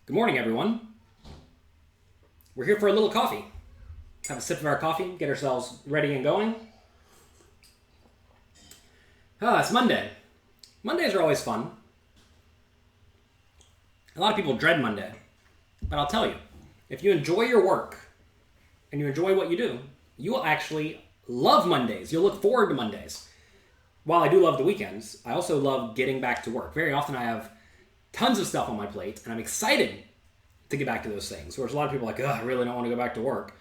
Good morning, everyone. We're here for a little coffee. Have a sip of our coffee, get ourselves ready and going. It's Monday. Mondays are always fun. A lot of people dread Monday. But I'll tell you, if you enjoy your work and you enjoy what you do, you will actually love Mondays. You'll look forward to Mondays. While I do love the weekends, I also love getting back to work. Very often I have tons of stuff on my plate, and I'm excited to get back to those things. Whereas a lot of people are like, I really don't want to go back to work.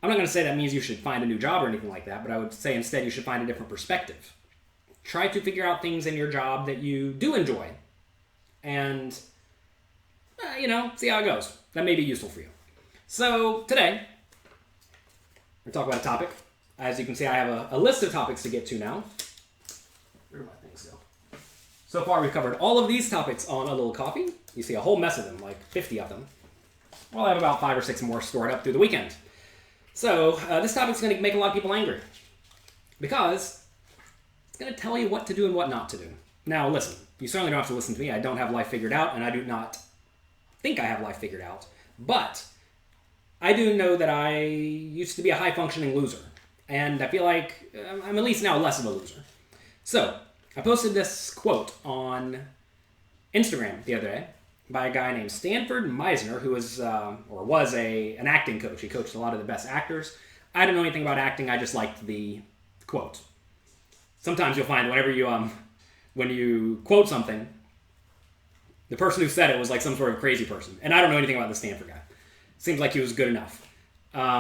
I'm not going to say that means you should find a new job or anything like that, but I would say instead you should find a different perspective. Try to figure out things in your job that you do enjoy, and, see how it goes. That may be useful for you. So today, we're talking about a topic. As you can see, I have a list of topics to get to now. Where do my things go? So far, we've covered all of these topics on A Little Coffee. You see a whole mess of them, like 50 of them. Well, I have about 5 or 6 more stored up through the weekend. So this topic's going to make a lot of people angry because it's going to tell you what to do and what not to do. Now, listen, you certainly don't have to listen to me. I don't have life figured out, and I do not think I have life figured out. But I do know that I used to be a high-functioning loser, and I feel like I'm at least now less of a loser. So I posted this quote on Instagram the other day by a guy named Stanford Meisner, who was an acting coach. He coached a lot of the best actors. I don't know anything about acting. I just liked the quote. Sometimes you'll find when you quote something, the person who said it was like some sort of crazy person. And I don't know anything about the Stanford guy. Seems like he was good enough. But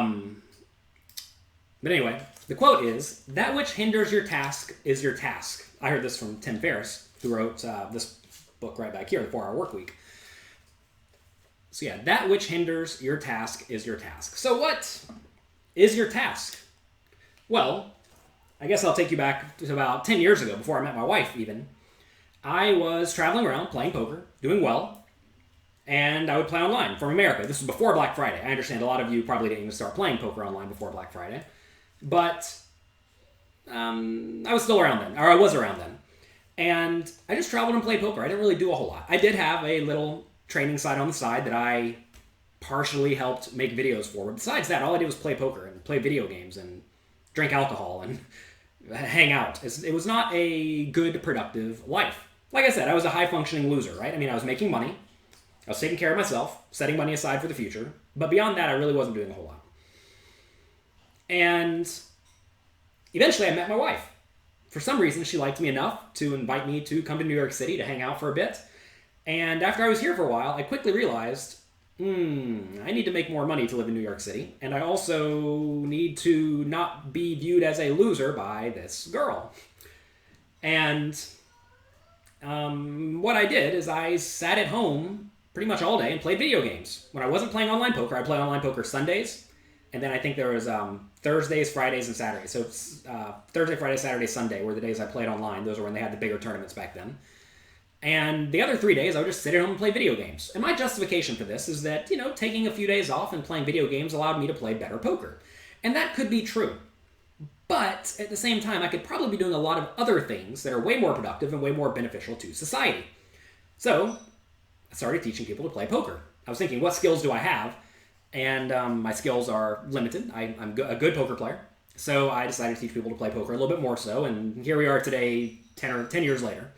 anyway, the quote is, "That which hinders your task is your task." I heard this from Tim Ferriss, who wrote this book right back here, The 4-Hour Workweek. So yeah, that which hinders your task is your task. So what is your task? Well, I guess I'll take you back to about 10 years ago, before I met my wife even. I was traveling around playing poker, doing well, and I would play online from America. This was before Black Friday. I understand a lot of you probably didn't even start playing poker online before Black Friday. But I was still around then, or I was around then. And I just traveled and played poker. I didn't really do a whole lot. I did have a little training site on the side that I partially helped make videos for. But besides that, all I did was play poker and play video games and drink alcohol and hang out. It was not a good, productive life. Like I said, I was a high-functioning loser, right? I mean, I was making money. I was taking care of myself, setting money aside for the future. But beyond that, I really wasn't doing a whole lot. And eventually I met my wife. For some reason, she liked me enough to invite me to come to New York City to hang out for a bit. And after I was here for a while, I quickly realized, I need to make more money to live in New York City. And I also need to not be viewed as a loser by this girl. And what I did is I sat at home pretty much all day and played video games. When I wasn't playing online poker, I played online poker Sundays. And then I think there was Thursdays, Fridays, and Saturdays. So Thursday, Friday, Saturday, Sunday were the days I played online. Those were when they had the bigger tournaments back then. And the other 3 days, I would just sit at home and play video games. And my justification for this is that, taking a few days off and playing video games allowed me to play better poker. And that could be true. But at the same time, I could probably be doing a lot of other things that are way more productive and way more beneficial to society. So I started teaching people to play poker. I was thinking, what skills do I have? And my skills are limited. I'm a good poker player. So I decided to teach people to play poker a little bit more so. And here we are today, 10 years later.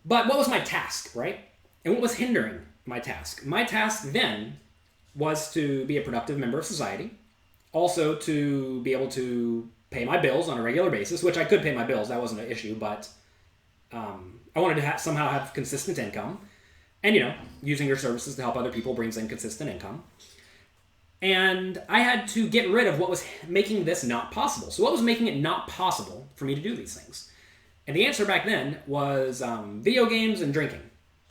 But what was my task, right? And what was hindering my task? My task then was to be a productive member of society. Also to be able to pay my bills on a regular basis, which I could pay my bills. That wasn't an issue. But I wanted to somehow have consistent income. And, using your services to help other people brings in consistent income. And I had to get rid of what was making this not possible. So what was making it not possible for me to do these things? And the answer back then was video games and drinking.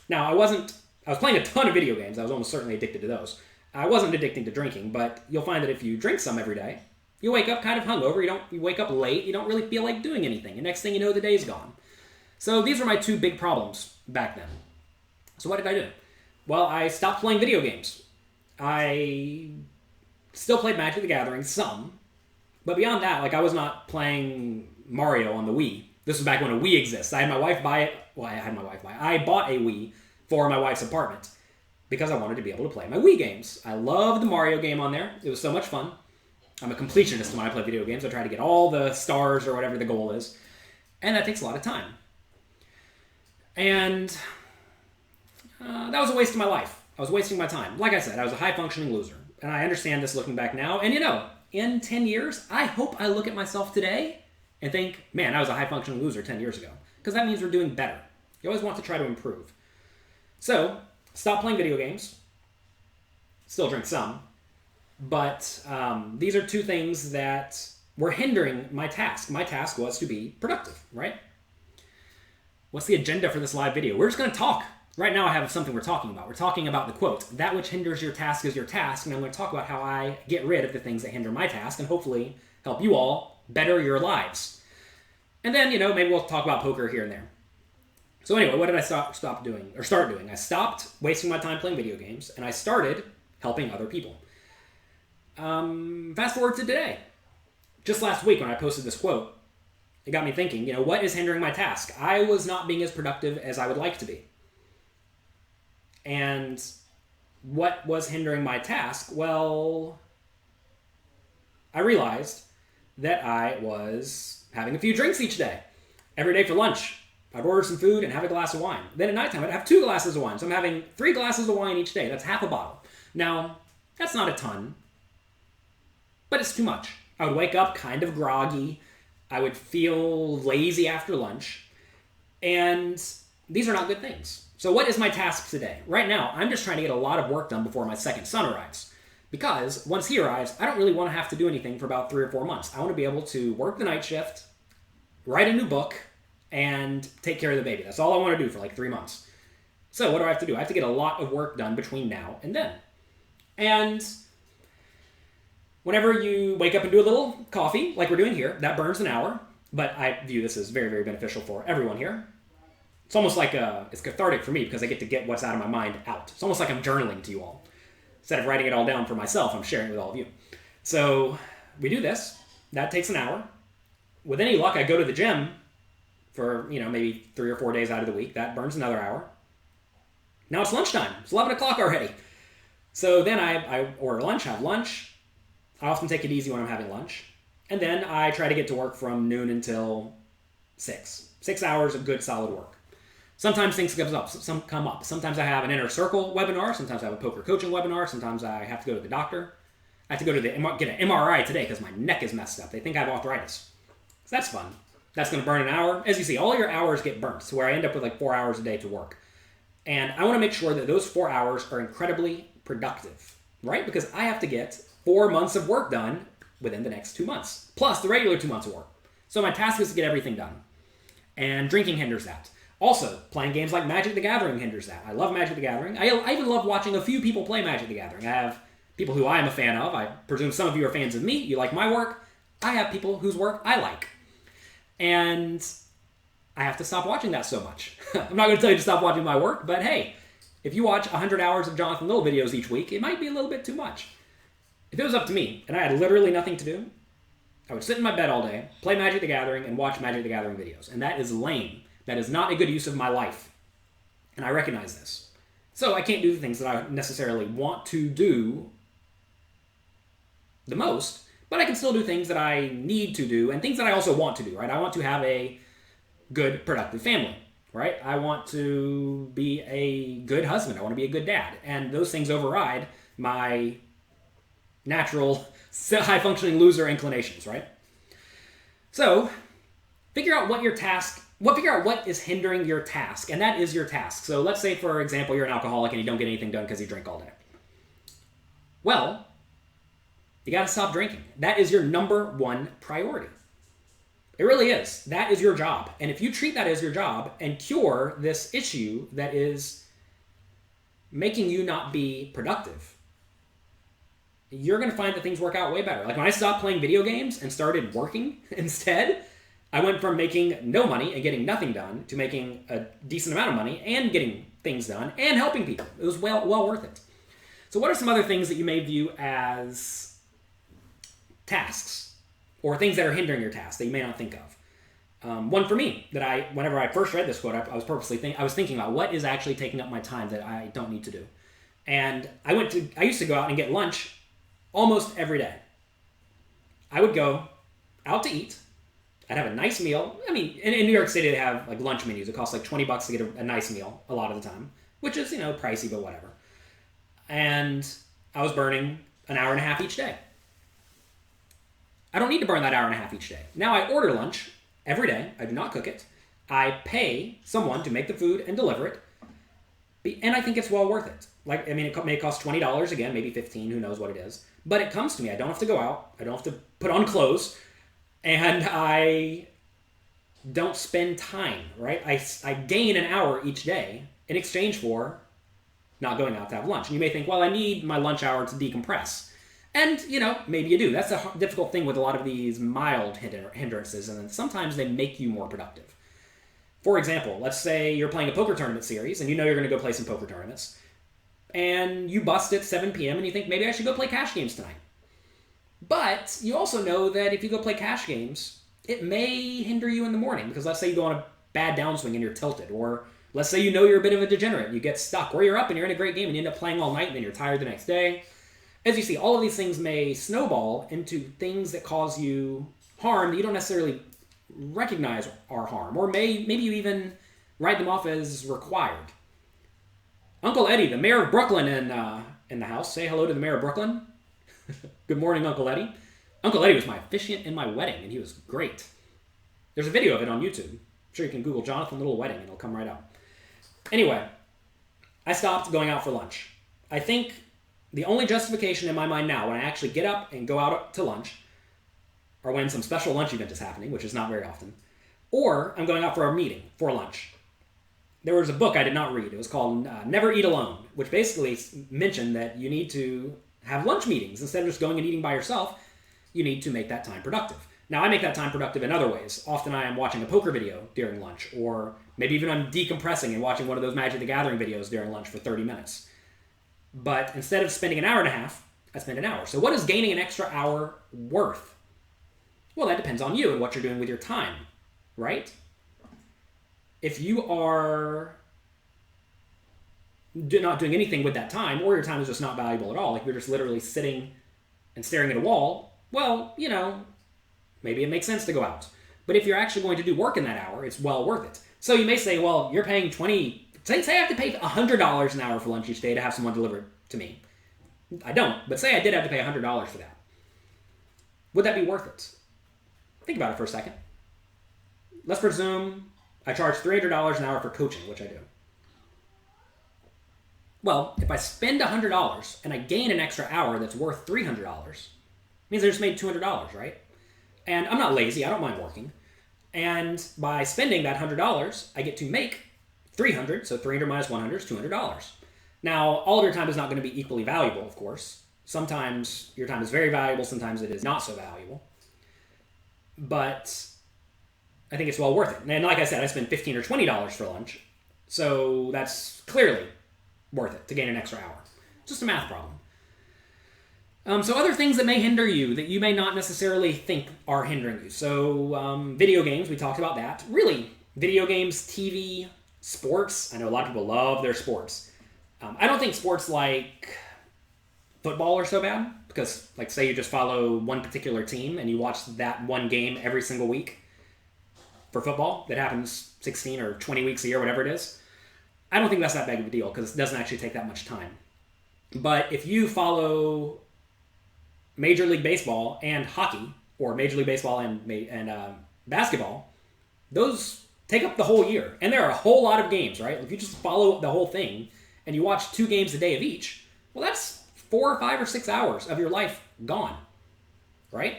Now, I was playing a ton of video games. I was almost certainly addicted to those. I wasn't addicted to drinking, but you'll find that if you drink some every day, you wake up kind of hungover. You wake up late. You don't really feel like doing anything. And next thing you know, the day's gone. So these were my 2 big problems back then. So what did I do? Well, I stopped playing video games. I still played Magic the Gathering, some. But beyond that, I was not playing Mario on the Wii. This was back when a Wii exists. I had my wife buy it. Well, I bought a Wii for my wife's apartment. because I wanted to be able to play my Wii games. I loved the Mario game on there. It was so much fun. I'm a completionist when I play video games. I try to get all the stars or whatever the goal is. And that takes a lot of time. And that was a waste of my life. I was wasting my time. Like I said, I was a high-functioning loser. And I understand this looking back now. And in 10 years, I hope I look at myself today and think, man, I was a high-functioning loser 10 years ago. Because that means we're doing better. You always want to try to improve. So, stop playing video games. Still drink some. But these are two things that were hindering my task. My task was to be productive, right? What's the agenda for this live video? We're just going to talk. Right now I have something we're talking about. We're talking about the quote, that which hinders your task is your task, and I'm going to talk about how I get rid of the things that hinder my task and hopefully help you all better your lives. And then, maybe we'll talk about poker here and there. So anyway, what did I start doing? I stopped wasting my time playing video games, and I started helping other people. Fast forward to today. Just last week when I posted this quote, it got me thinking, what is hindering my task? I was not being as productive as I would like to be. And what was hindering my task? Well, I realized that I was having a few drinks each day. Every day for lunch, I'd order some food and have a glass of wine. Then at nighttime, I'd have 2 glasses of wine. So I'm having 3 glasses of wine each day. That's half a bottle. Now, that's not a ton, but it's too much. I would wake up kind of groggy. I would feel lazy after lunch. And these are not good things. So what is my task today? Right now, I'm just trying to get a lot of work done before my second son arrives. Because once he arrives, I don't really want to have to do anything for about 3 or 4 months. I want to be able to work the night shift, write a new book, and take care of the baby. That's all I want to do for like 3 months. So what do I have to do? I have to get a lot of work done between now and then. And whenever you wake up and do a little coffee, like we're doing here, that burns an hour. But I view this as very, very beneficial for everyone here. It's almost like it's cathartic for me because I get to get what's out of my mind out. It's almost like I'm journaling to you all. Instead of writing it all down for myself, I'm sharing it with all of you. So we do this. That takes an hour. With any luck, I go to the gym for, maybe 3 or 4 days out of the week. That burns another hour. Now it's lunchtime. It's 11 o'clock already. So then I order lunch, have lunch. I often take it easy when I'm having lunch. And then I try to get to work from noon until 6. 6 hours of good, solid work. Sometimes things come up. Sometimes I have an inner circle webinar. Sometimes I have a poker coaching webinar. Sometimes I have to go to the doctor. I have to go to get an MRI today because my neck is messed up. They think I have arthritis. So that's fun. That's going to burn an hour. As you see, all your hours get burnt, so where I end up with like 4 hours a day to work. And I want to make sure that those 4 hours are incredibly productive, right? Because I have to get 4 months of work done within the next 2 months, plus the regular 2 months of work. So my task is to get everything done. And drinking hinders that. Also, playing games like Magic the Gathering hinders that. I love Magic the Gathering. I even love watching a few people play Magic the Gathering. I have people who I am a fan of. I presume some of you are fans of me. You like my work. I have people whose work I like. And I have to stop watching that so much. I'm not going to tell you to stop watching my work, but hey, if you watch 100 hours of Jonathan Little videos each week, it might be a little bit too much. If it was up to me, and I had literally nothing to do, I would sit in my bed all day, play Magic the Gathering, and watch Magic the Gathering videos. And that is lame. That is not a good use of my life. And I recognize this. So I can't do the things that I necessarily want to do the most, but I can still do things that I need to do and things that I also want to do, right? I want to have a good, productive family, right? I want to be a good husband. I want to be a good dad. And those things override my natural high-functioning loser inclinations, right? So figure out what is hindering your task, and that is your task. So let's say, for example, you're an alcoholic and you don't get anything done because you drink all day. Well, you got to stop drinking. That is your number one priority. It really is. That is your job. And if you treat that as your job and cure this issue that is making you not be productive, you're going to find that things work out way better. Like when I stopped playing video games and started working instead, I went from making no money and getting nothing done to making a decent amount of money and getting things done and helping people. It was well worth it. So what are some other things that you may view as tasks or things that are hindering your task that you may not think of? One for me that whenever I first read this quote, I was thinking about what is actually taking up my time that I don't need to do. And I used to go out and get lunch almost every day. I would go out to eat. I'd have a nice meal. I mean, in New York City, they have like lunch menus. It costs like $20 to get a nice meal a lot of the time, which is, pricey, but whatever. And I was burning an hour and a half each day. I don't need to burn that hour and a half each day. Now I order lunch every day. I do not cook it. I pay someone to make the food and deliver it. And I think it's well worth it. It may cost $20 again, maybe $15, who knows what it is. But it comes to me. I don't have to go out. I don't have to put on clothes. And I don't spend time, right? I gain an hour each day in exchange for not going out to have lunch. And you may think, well, I need my lunch hour to decompress. And, maybe you do. That's a difficult thing with a lot of these mild hindrances. And then sometimes they make you more productive. For example, let's say you're playing a poker tournament series and you're going to go play some poker tournaments. And you bust at 7 p.m. and you think, maybe I should go play cash games tonight. But you also know that if you go play cash games, it may hinder you in the morning. Because let's say you go on a bad downswing and you're tilted. Or let's say you're a bit of a degenerate and you get stuck. Or you're up and you're in a great game and you end up playing all night and then you're tired the next day. As you see, all of these things may snowball into things that cause you harm that you don't necessarily recognize are harm. Or maybe you even write them off as required. Uncle Eddie, the mayor of Brooklyn, in the house. Say hello to the mayor of Brooklyn. Good morning, Uncle Eddie. Uncle Eddie was my officiant in my wedding, and he was great. There's a video of it on YouTube. I'm sure you can Google Jonathan Little Wedding, and it'll come right up. Anyway, I stopped going out for lunch. I think the only justification in my mind now, when I actually get up and go out to lunch, or when some special lunch event is happening, which is not very often, or I'm going out for a meeting for lunch. There was a book I did not read. It was called Never Eat Alone, which basically mentioned that you need to have lunch meetings. Instead of just going and eating by yourself, you need to make that time productive. Now, I make that time productive in other ways. Often I am watching a poker video during lunch, or maybe even I'm decompressing and watching one of those Magic the Gathering videos during lunch for 30 minutes. But instead of spending an hour and a half, I spend an hour. So what is gaining an extra hour worth? Well, that depends on you and what you're doing with your time, right? If you are not doing anything with that time, or your time is just not valuable at all, like you're just literally sitting and staring at a wall, well, maybe it makes sense to go out. But if you're actually going to do work in that hour, it's well worth it. So you may say, well, you're paying say I have to pay $100 an hour for lunch each day to have someone deliver it to me. I don't, but say I did have to pay $100 for that. Would that be worth it? Think about it for a second. Let's presume I charge $300 an hour for coaching, which I do. Well, if I spend $100 and I gain an extra hour that's worth $300, it means I just made $200, right? And I'm not lazy. I don't mind working. And by spending that $100, I get to make $300. So 300 minus 100 is $200. Now, all of your time is not going to be equally valuable, of course. Sometimes your time is very valuable. Sometimes it is not so valuable. But I think it's well worth it. And like I said, I spend $15 or $20 for lunch. So that's clearly worth it to gain an extra hour. Just a math problem. So other things that may hinder you that you may not necessarily think are hindering you. So video games, we talked about that. Really, video games, TV, sports. I know a lot of people love their sports. I don't think sports like football are so bad because, like, say you just follow one particular team and you watch that one game every single week for football that happens 16 or 20 weeks a year, whatever it is. I don't think that's that big of a deal because it doesn't actually take that much time. But if you follow Major League Baseball and hockey, or Major League Baseball and basketball, those take up the whole year. And there are a whole lot of games, right? If you just follow the whole thing and you watch 2 games a day of each, well, that's 4 or 5 or 6 hours of your life gone, right?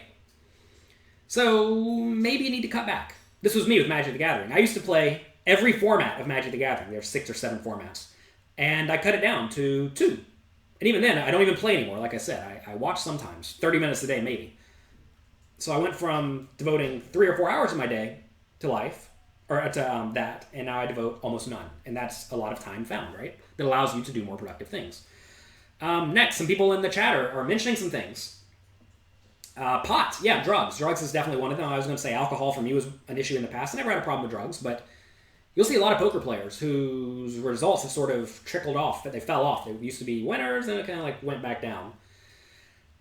So maybe you need to cut back. This was me with Magic the Gathering. I used to play every format of Magic the Gathering. There's 6 or 7 formats. And I cut it down to 2. And even then, I don't even play anymore. Like I said, I watch sometimes, 30 minutes a day maybe. So I went from devoting 3 or 4 hours of my day to life, or to that, and now I devote almost none. And that's a lot of time found, right? That allows you to do more productive things. Next, some people in the chat are mentioning some things. Pot, drugs. Drugs is definitely one of them. I was going to say alcohol for me was an issue in the past. I never had a problem with drugs, but You'll see a lot of poker players whose results have sort of trickled off, that they fell off. They used to be winners and it kind of like went back down.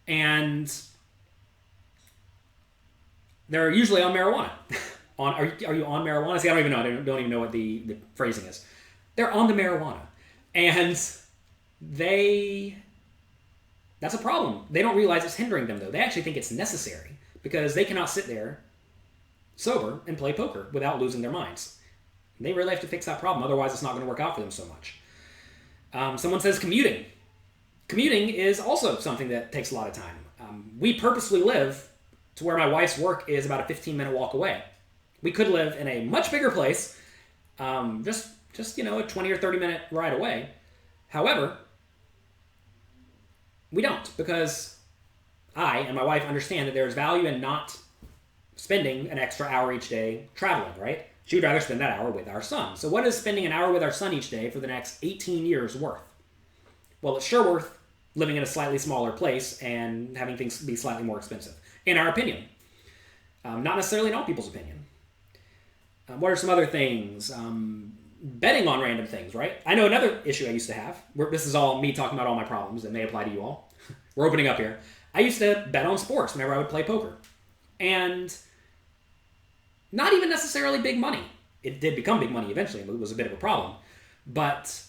And they're usually on marijuana. Are you on marijuana? See, I don't even know. I don't even know what the phrasing is. They're on the marijuana. And that's a problem. They don't realize it's hindering them, though. They actually think it's necessary because they cannot sit there sober and play poker without losing their minds. They really have to fix that problem. Otherwise, it's not going to work out for them so much. Someone says commuting. Commuting is also something that takes a lot of time. We purposely live to where my wife's work is about a 15-minute walk away. We could live in a much bigger place, just a 20 or 30-minute ride away. However, we don't, because I and my wife understand that there's value in not spending an extra hour each day traveling, right? She would rather spend that hour with our son. So what is spending an hour with our son each day for the next 18 years worth? Well, it's sure worth living in a slightly smaller place and having things be slightly more expensive, in our opinion. Not necessarily in all people's opinion. What are some other things? Betting on random things, right? I know another issue I used to have. This is all me talking about all my problems that may apply to you all. We're opening up here. I used to bet on sports whenever I would play poker. And not even necessarily big money. It did become big money eventually. It was a bit of a problem. But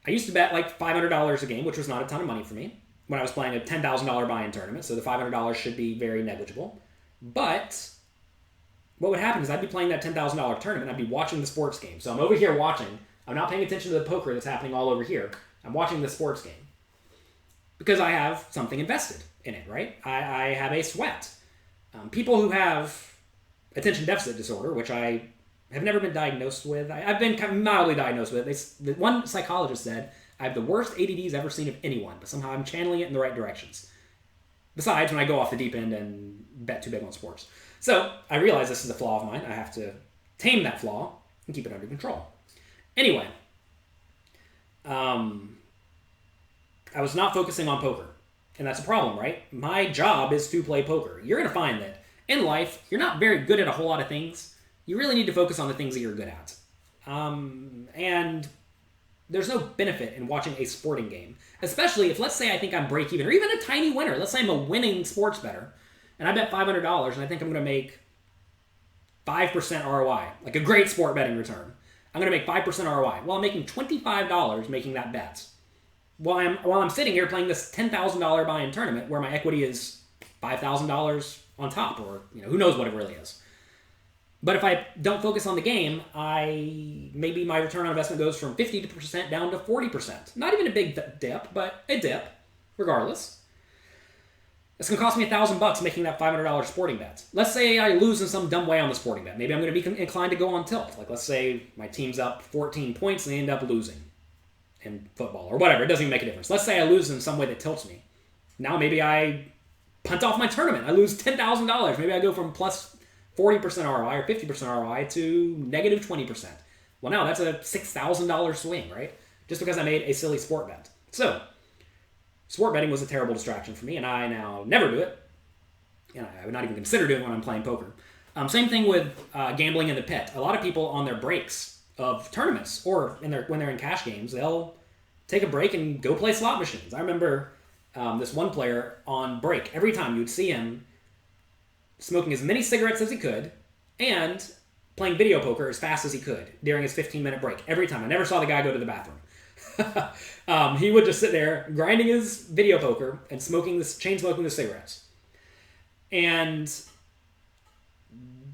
I used to bet like $500 a game, which was not a ton of money for me, when I was playing a $10,000 buy-in tournament. So the $500 should be very negligible. But what would happen is I'd be playing that $10,000 tournament and I'd be watching the sports game. So I'm over here watching. I'm not paying attention to the poker that's happening all over here. I'm watching the sports game. Because I have something invested in it, right? I have a sweat. People who have attention deficit disorder, which I have never been diagnosed with. I've been kind of mildly diagnosed with it. One psychologist said, I have the worst ADDs ever seen of anyone, but somehow I'm channeling it in the right directions. Besides, when I go off the deep end and bet too big on sports. So I realize this is a flaw of mine. I have to tame that flaw and keep it under control. Anyway, I was not focusing on poker. And that's a problem, right? My job is to play poker. You're going to find that in life, you're not very good at a whole lot of things. You really need to focus on the things that you're good at. And there's no benefit in watching a sporting game. Especially if, let's say I think I'm break even, or even a tiny winner. Let's say I'm a winning sports bettor, and I bet $500, and I think I'm going to make 5% ROI, like a great sport betting return. I'm going to make 5% ROI. Well, I'm making $25 making that bet. While I'm sitting here playing this $10,000 buy-in tournament where my equity is $5,000 on top, or who knows what it really is. But if I don't focus on the game, maybe my return on investment goes from 50% down to 40%. Not even a big dip, but a dip, regardless. It's going to cost me $1,000 making that $500 sporting bet. Let's say I lose in some dumb way on the sporting bet. Maybe I'm going to be inclined to go on tilt. Like, let's say my team's up 14 points and they end up losing in football or whatever. It doesn't even make a difference. Let's say I lose in some way that tilts me. Now maybe I punt off my tournament. I lose $10,000. Maybe I go from plus 40% ROI or 50% ROI to negative 20%. Well, now that's a $6,000 swing, right? Just because I made a silly sport bet. So, sport betting was a terrible distraction for me, and I now never do it. And I would not even consider doing it when I'm playing poker. Same thing with gambling in the pit. A lot of people on their breaks of tournaments or when they're in cash games, they'll take a break and go play slot machines. I remember this one player on break. Every time you'd see him smoking as many cigarettes as he could and playing video poker as fast as he could during his 15-minute break. Every time. I never saw the guy go to the bathroom. He would just sit there grinding his video poker and chain smoking the cigarettes. And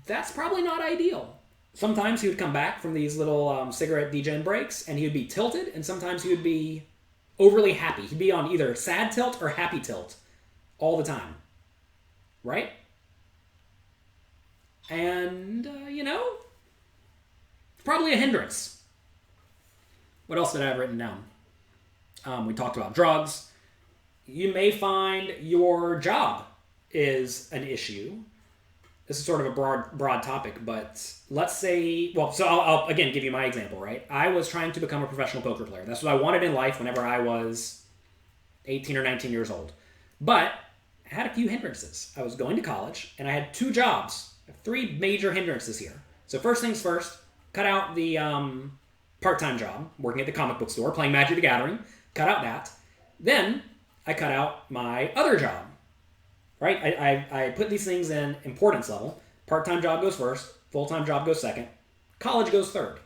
that's probably not ideal. Sometimes he would come back from these little cigarette degen breaks and he would be tilted, and sometimes he would be overly happy. He'd be on either sad tilt or happy tilt all the time. Right? And, probably a hindrance. What else did I have written down? We talked about drugs. You may find your job is an issue. This is sort of a broad topic, but let's say, so I'll again give you my example, right? I was trying to become a professional poker player. That's what I wanted in life whenever I was 18 or 19 years old. But I had a few hindrances. I was going to college, and I had 2 jobs. I have 3 major hindrances here. So first things first, cut out the part-time job, working at the comic book store, playing Magic the Gathering, cut out that. Then I cut out my other job, right? I put these things in importance level. Part-time job goes first, full-time job goes second, college goes third.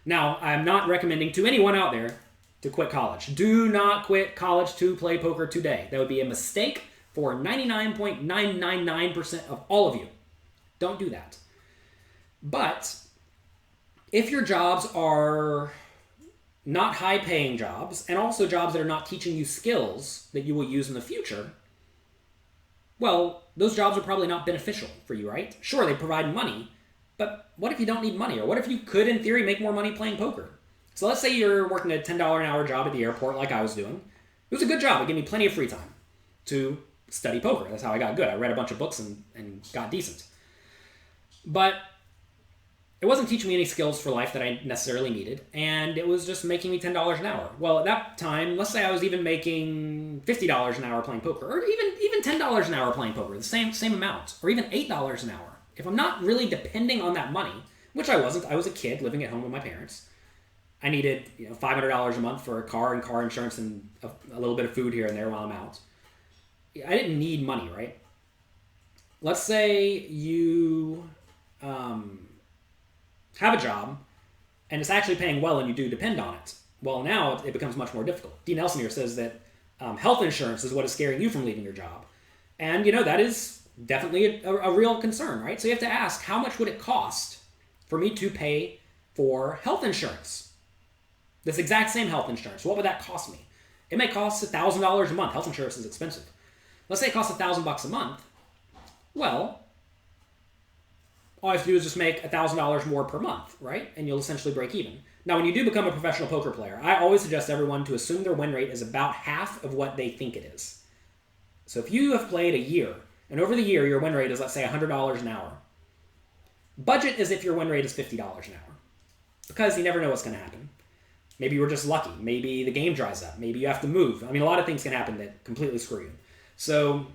Now, I'm not recommending to anyone out there to quit college. Do not quit college to play poker today. That would be a mistake for 99.999% of all of you. Don't do that. But if your jobs are not high-paying jobs, and also jobs that are not teaching you skills that you will use in the future, well, those jobs are probably not beneficial for you, right? Sure, they provide money, but what if you don't need money? Or what if you could, in theory, make more money playing poker? So let's say you're working a $10 an hour job at the airport like I was doing. It was a good job. It gave me plenty of free time to study poker. That's how I got good. I read a bunch of books and got decent. But it wasn't teaching me any skills for life that I necessarily needed, and it was just making me $10 an hour. Well, at that time, let's say I was even making $50 an hour playing poker, or even $10 an hour playing poker, the same amount, or even $8 an hour. If I'm not really depending on that money, which I wasn't, I was a kid living at home with my parents. I needed $500 a month for a car and car insurance and a little bit of food here and there while I'm out. I didn't need money, right? Let's say you have a job and it's actually paying well and you do depend on it. Well, now it becomes much more difficult. Dean Nelson here says that health insurance is what is scaring you from leaving your job. And, that is definitely a real concern, right? So you have to ask, how much would it cost for me to pay for health insurance? This exact same health insurance. What would that cost me? It may cost $1,000 a month. Health insurance is expensive. Let's say it costs $1,000 a month. Well, all I have to do is just make $1,000 more per month, right? And you'll essentially break even. Now, when you do become a professional poker player, I always suggest everyone to assume their win rate is about half of what they think it is. So if you have played a year, and over the year your win rate is, let's say, $100 an hour, budget as if your win rate is $50 an hour. Because you never know what's going to happen. Maybe you were just lucky. Maybe the game dries up. Maybe you have to move. I mean, a lot of things can happen that completely screw you. So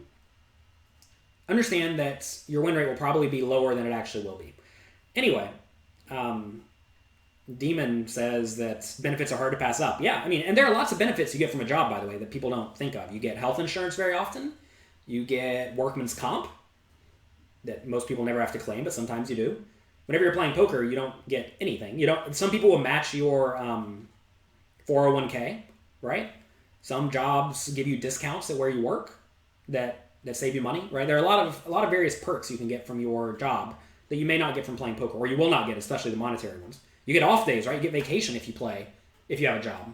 understand that your win rate will probably be lower than it actually will be. Anyway, Demon says that benefits are hard to pass up. Yeah, I mean, and there are lots of benefits you get from a job, by the way, that people don't think of. You get health insurance very often. You get workman's comp that most people never have to claim, but sometimes you do. Whenever you're playing poker, you don't get anything. Some people will match your 401k, right? Some jobs give you discounts at where you work that save you money, right? There are a lot of various perks you can get from your job that you may not get from playing poker, or you will not get, especially the monetary ones. You get off days, right? You get vacation if you have a job.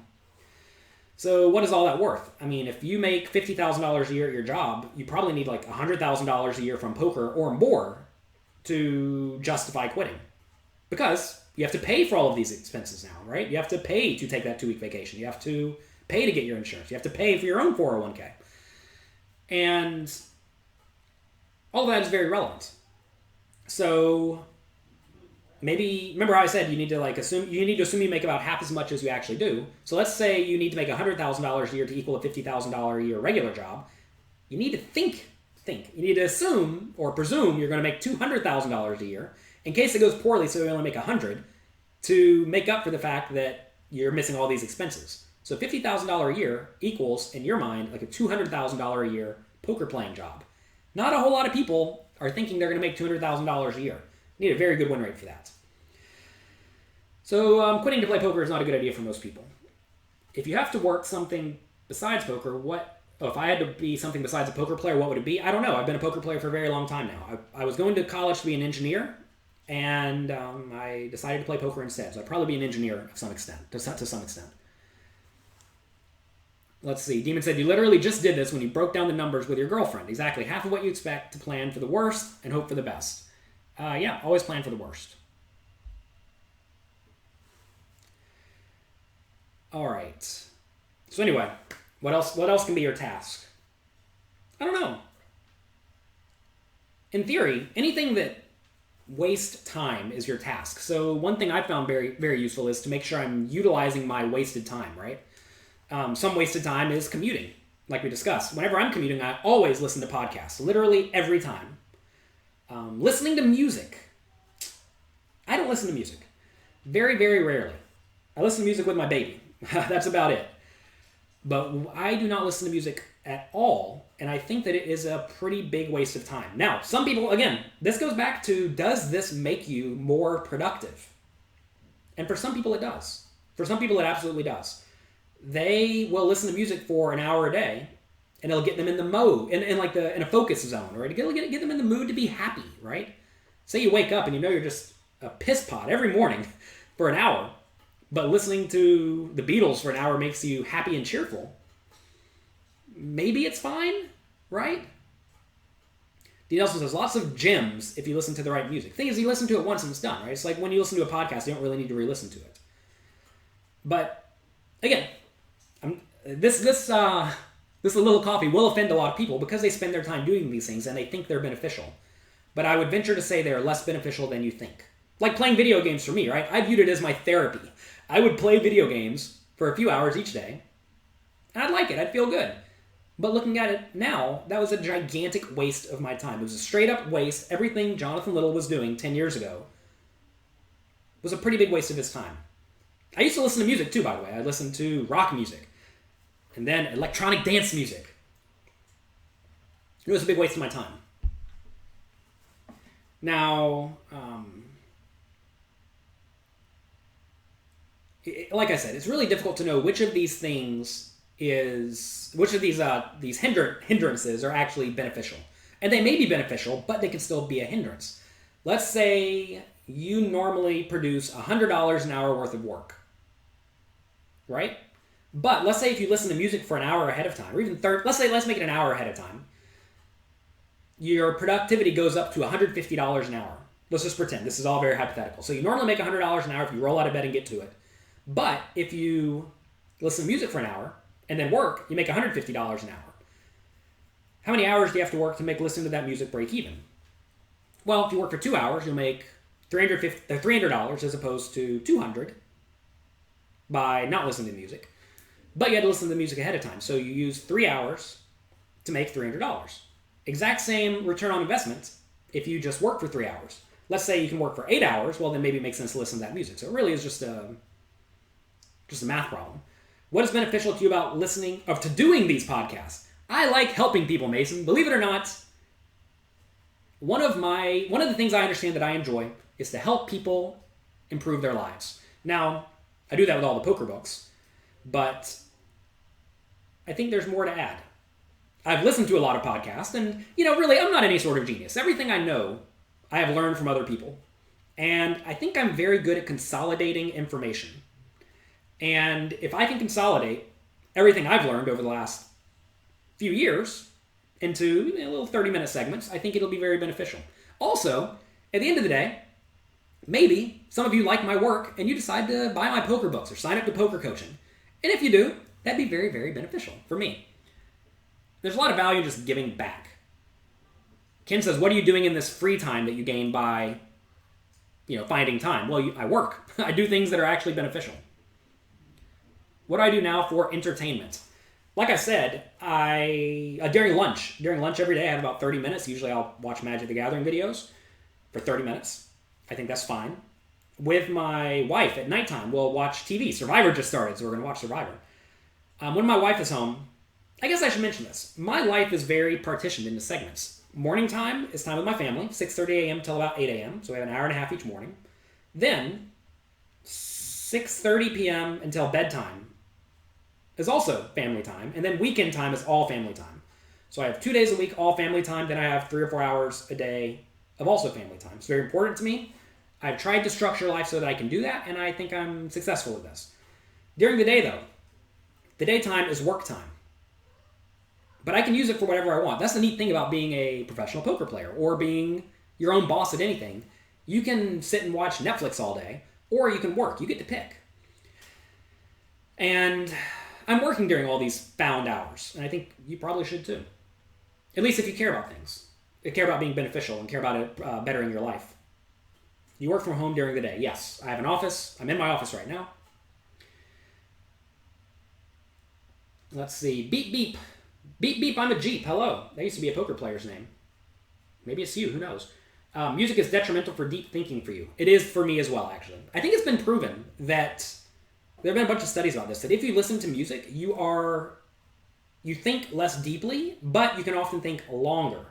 So what is all that worth? I mean, if you make $50,000 a year at your job, you probably need like $100,000 a year from poker or more to justify quitting. Because you have to pay for all of these expenses now, right? You have to pay to take that 2-week vacation. You have to pay to get your insurance. You have to pay for your own 401k. And all of that is very relevant. So maybe, remember how I said you need to assume you make about half as much as you actually do. So let's say you need to make $100,000 a year to equal a $50,000 a year regular job. You need to think. You need to assume or presume you're going to make $200,000 a year in case it goes poorly, so you only make $100,000 to make up for the fact that you're missing all these expenses. So $50,000 a year equals, in your mind, like a $200,000 a year poker playing job. Not a whole lot of people are thinking they're going to make $200,000 a year. You need a very good win rate for that. So quitting to play poker is not a good idea for most people. If you have to work something besides poker, if I had to be something besides a poker player, what would it be? I don't know. I've been a poker player for a very long time now. I was going to college to be an engineer, and I decided to play poker instead. So I'd probably be an engineer to some extent. Let's see. Demon said, you literally just did this when you broke down the numbers with your girlfriend. Exactly. Half of what you expect to plan for the worst and hope for the best. Yeah, always plan for the worst. All right. So anyway, what else can be your task? I don't know. In theory, anything that wastes time is your task. So one thing I found very, very useful is to make sure I'm utilizing my wasted time, right? Some wasted time is commuting, like we discussed. Whenever I'm commuting, I always listen to podcasts, literally every time. Listening to music. I don't listen to music. Very, very rarely. I listen to music with my baby. That's about it. But I do not listen to music at all, and I think that it is a pretty big waste of time. Now, some people, again, this goes back to, does this make you more productive? And for some people it does. For some people it absolutely does. They will listen to music for an hour a day, and it'll get them in the mode, in a focus zone, right? It'll get them in the mood to be happy, right? Say you wake up and you know you're just a piss pot every morning for an hour, but listening to the Beatles for an hour makes you happy and cheerful. Maybe it's fine, right? Dean Nelson says, lots of gems if you listen to the right music. Thing is, you listen to it once and it's done, right? It's like when you listen to a podcast, you don't really need to re-listen to it. But, again, this little coffee will offend a lot of people because they spend their time doing these things and they think they're beneficial. But I would venture to say they're less beneficial than you think. Like playing video games for me, right? I viewed it as my therapy. I would play video games for a few hours each day, and I'd like it. I'd feel good. But looking at it now, that was a gigantic waste of my time. It was a straight up waste. Everything Jonathan Little was doing 10 years ago was a pretty big waste of his time. I used to listen to music too, by the way. I listened to rock music and then electronic dance music. It was a big waste of my time. Now, like I said, it's really difficult to know which of these things which of these hindrances are actually beneficial. And they may be beneficial, but they can still be a hindrance. Let's say you normally produce $100 an hour worth of work, right? But let's say if you listen to music for an hour ahead of time, or even let's make it an hour ahead of time, your productivity goes up to $150 an hour. Let's just pretend. This is all very hypothetical. So you normally make $100 an hour if you roll out of bed and get to it. But if you listen to music for an hour and then work, you make $150 an hour. How many hours do you have to work to make listening to that music break even? Well, if you work for 2 hours, you'll make $300 as opposed to $200 by not listening to music. But you had to listen to the music ahead of time. So you use 3 hours to make $300. Exact same return on investment if you just work for 3 hours. Let's say you can work for 8 hours, well then maybe it makes sense to listen to that music. So it really is just a math problem. What is beneficial to you about to doing these podcasts? I like helping people, Mason. Believe it or not, one of the things I understand that I enjoy is to help people improve their lives. Now, I do that with all the poker books, but I think there's more to add. I've listened to a lot of podcasts, and, really, I'm not any sort of genius. Everything I know, I have learned from other people. And I think I'm very good at consolidating information. And if I can consolidate everything I've learned over the last few years into little 30-minute segments, I think it'll be very beneficial. Also, at the end of the day, maybe some of you like my work and you decide to buy my poker books or sign up to poker coaching. And if you do, that'd be very, very beneficial for me. There's a lot of value in just giving back. Ken says, what are you doing in this free time that you gain by, finding time? Well, I work. I do things that are actually beneficial. What do I do now for entertainment? Like I said, during lunch every day, I have about 30 minutes. Usually I'll watch Magic the Gathering videos for 30 minutes. I think that's fine. With my wife at nighttime, we'll watch TV. Survivor just started, so we're going to watch Survivor. When my wife is home, I guess I should mention this. My life is very partitioned into segments. Morning time is time with my family, 6:30 a.m. till about 8 a.m., so we have an hour and a half each morning. Then, 6:30 p.m. until bedtime is also family time, and then weekend time is all family time. So I have 2 days a week, all family time, then I have 3 or 4 hours a day of also family time. It's very important to me. I've tried to structure life so that I can do that, and I think I'm successful with this. During the day, though, the daytime is work time. But I can use it for whatever I want. That's the neat thing about being a professional poker player or being your own boss at anything. You can sit and watch Netflix all day, or you can work. You get to pick. And I'm working during all these found hours, and I think you probably should too. At least if you care about things. You care about being beneficial and care about it bettering your life. You work from home during the day. Yes, I have an office. I'm in my office right now. Let's see. Beep, beep. Beep, beep, I'm a Jeep. Hello. That used to be a poker player's name. Maybe it's you. Who knows? Music is detrimental for deep thinking for you. It is for me as well, actually. I think it's been proven that there have been a bunch of studies about this, that if you listen to music, you think less deeply, but you can often think longer.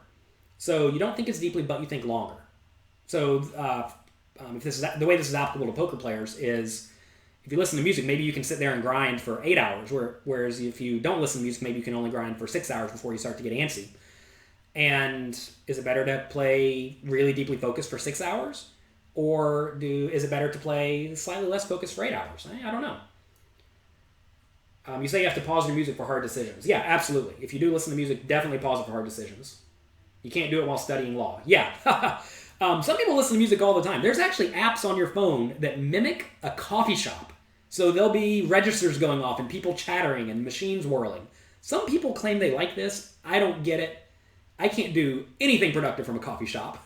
So you don't think as deeply, but you think longer. So if the way this is applicable to poker players is, if you listen to music, maybe you can sit there and grind for 8 hours, whereas if you don't listen to music, maybe you can only grind for 6 hours before you start to get antsy. And is it better to play really deeply focused for 6 hours? Or is it better to play slightly less focused for 8 hours? I don't know. You say you have to pause your music for hard decisions. Yeah, absolutely. If you do listen to music, definitely pause it for hard decisions. You can't do it while studying law. Yeah. Some people listen to music all the time. There's actually apps on your phone that mimic a coffee shop. So there'll be registers going off and people chattering and machines whirling. Some people claim they like this. I don't get it. I can't do anything productive from a coffee shop.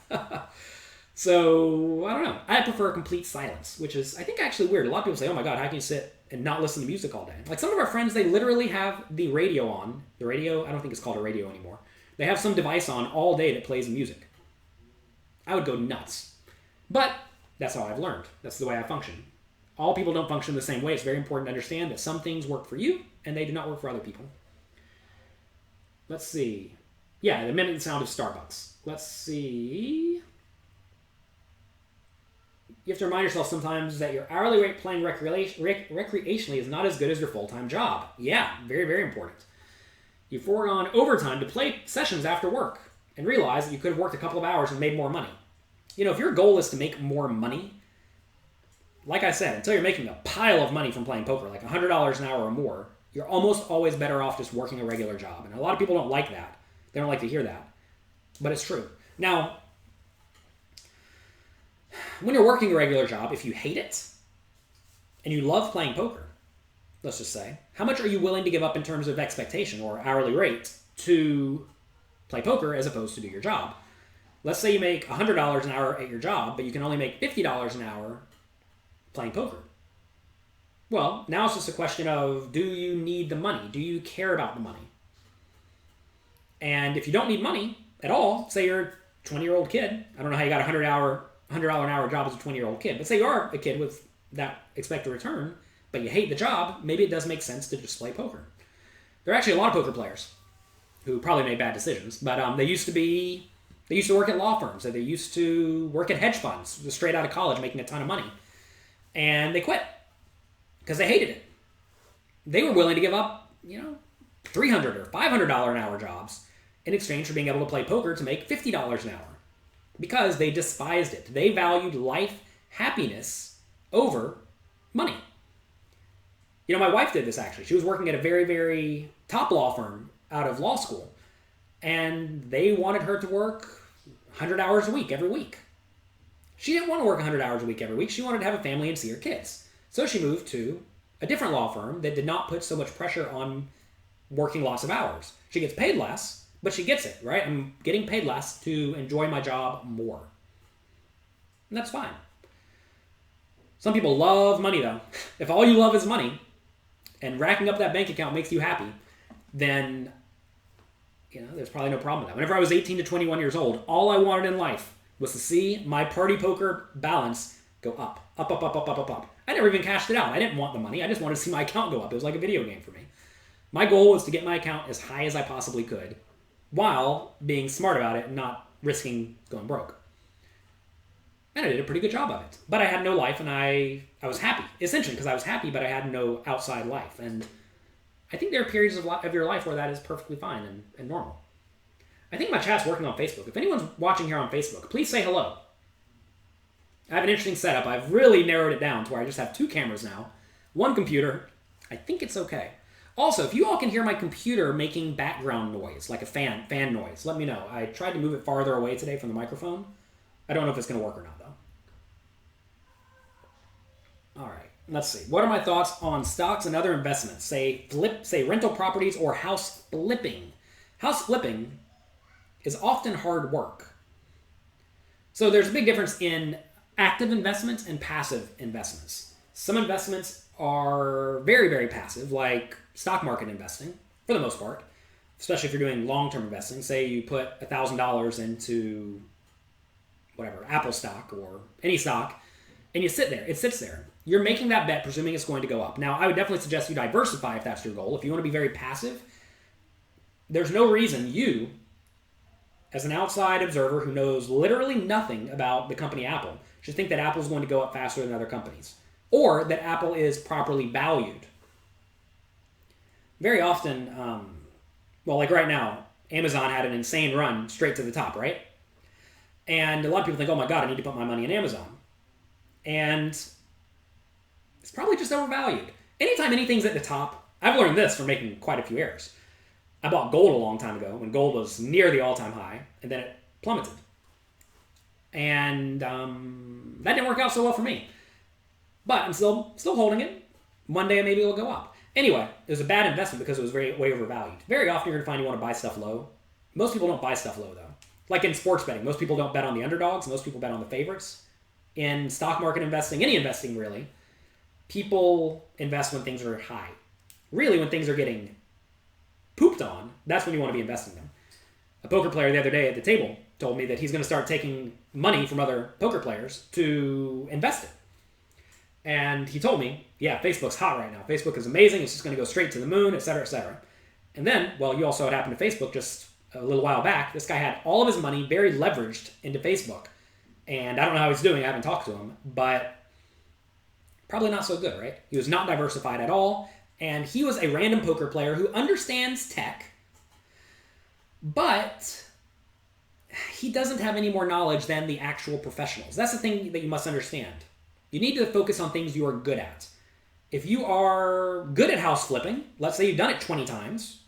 So, I don't know. I prefer complete silence, which is, I think, actually weird. A lot of people say, oh my god, how can you sit and not listen to music all day? Like some of our friends, they literally have the radio on. The radio, I don't think it's called a radio anymore. They have some device on all day that plays music. I would go nuts. But that's how I've learned. That's the way I function. All people don't function the same way. It's very important to understand that some things work for you and they do not work for other people. Let's see. Yeah, the mimic the sound of Starbucks. Let's see. You have to remind yourself sometimes that your hourly rate playing recreationally is not as good as your full-time job. Yeah, very, very important. You've foregone overtime to play sessions after work and realize that you could have worked a couple of hours and made more money. You know, if your goal is to make more money, like I said, until you're making a pile of money from playing poker, like $100 an hour or more, you're almost always better off just working a regular job. And a lot of people don't like that. They don't like to hear that. But it's true. Now, when you're working a regular job, if you hate it and you love playing poker, let's just say, how much are you willing to give up in terms of expectation or hourly rate to play poker as opposed to do your job? Let's say you make $100 an hour at your job, but you can only make $50 an hour playing poker. Well, now it's just a question of, do you need the money? Do you care about the money? And if you don't need money at all, say you're a 20-year-old kid. I don't know how you got a $100 an hour job as a 20-year-old kid, but say you are a kid with that expected return, but you hate the job, maybe it does make sense to just play poker. There are actually a lot of poker players who probably made bad decisions, but they used to work at law firms, or they used to work at hedge funds, just straight out of college making a ton of money. And they quit because they hated it. They were willing to give up, $300 or $500 an hour jobs in exchange for being able to play poker to make $50 an hour because they despised it. They valued life happiness over money. My wife did this actually. She was working at a very, very top law firm out of law school, and they wanted her to work 100 hours a week every week. She didn't want to work 100 hours a week every week. She wanted to have a family and see her kids. So she moved to a different law firm that did not put so much pressure on working lots of hours. She gets paid less, but she gets it, right? I'm getting paid less to enjoy my job more. And that's fine. Some people love money, though. If all you love is money, and racking up that bank account makes you happy, then, there's probably no problem with that. Whenever I was 18 to 21 years old, all I wanted in life was to see my party poker balance go up, up, up, up, up, up, up, up. I never even cashed it out. I didn't want the money. I just wanted to see my account go up. It was like a video game for me. My goal was to get my account as high as I possibly could while being smart about it and not risking going broke. And I did a pretty good job of it. But I had no life, and I was happy. Essentially, because I was happy, but I had no outside life. And I think there are periods of your life where that is perfectly fine and normal. I think my chat's working on Facebook. If anyone's watching here on Facebook, please say hello. I have an interesting setup. I've really narrowed it down to where I just have 2 cameras now, 1 computer. I think it's okay. Also, if you all can hear my computer making background noise, like a fan noise, let me know. I tried to move it farther away today from the microphone. I don't know if it's going to work or not, though. All right, let's see. What are my thoughts on stocks and other investments? Say rental properties or house flipping. House flipping is often hard work. So there's a big difference in active investments and passive investments. Some investments are very, very passive, like stock market investing, for the most part, especially if you're doing long-term investing. Say you put $1,000 into whatever, Apple stock or any stock, and you sit there. It sits there. You're making that bet, presuming it's going to go up. Now, I would definitely suggest you diversify if that's your goal. If you want to be very passive, there's no reason you, as an outside observer who knows literally nothing about the company Apple, should think that Apple is going to go up faster than other companies, or that Apple is properly valued. Very often, like right now, Amazon had an insane run straight to the top, right? And a lot of people think, oh my God, I need to put my money in Amazon. And it's probably just overvalued. Anytime anything's at the top, I've learned this from making quite a few errors. I bought gold a long time ago when gold was near the all-time high, and then it plummeted. And that didn't work out so well for me. But I'm still holding it. One day maybe it'll go up. Anyway, it was a bad investment because it was way overvalued. Very often you're going to find you want to buy stuff low. Most people don't buy stuff low, though. Like in sports betting, most people don't bet on the underdogs. Most people bet on the favorites. In stock market investing, any investing really, people invest when things are high. Really, when things are getting pooped on, that's when you want to be investing them. A poker player the other day at the table told me that he's going to start taking money from other poker players to invest it. And he told me, yeah, Facebook's hot right now. Facebook is amazing. It's just going to go straight to the moon, et cetera, et cetera. And then, well, you also had happened to Facebook just a little while back. This guy had all of his money very leveraged into Facebook. And I don't know how he's doing. I haven't talked to him. But probably not so good, right? He was not diversified at all. And he was a random poker player who understands tech. But he doesn't have any more knowledge than the actual professionals. That's the thing that you must understand. You need to focus on things you are good at. If you are good at house flipping, let's say you've done it 20 times,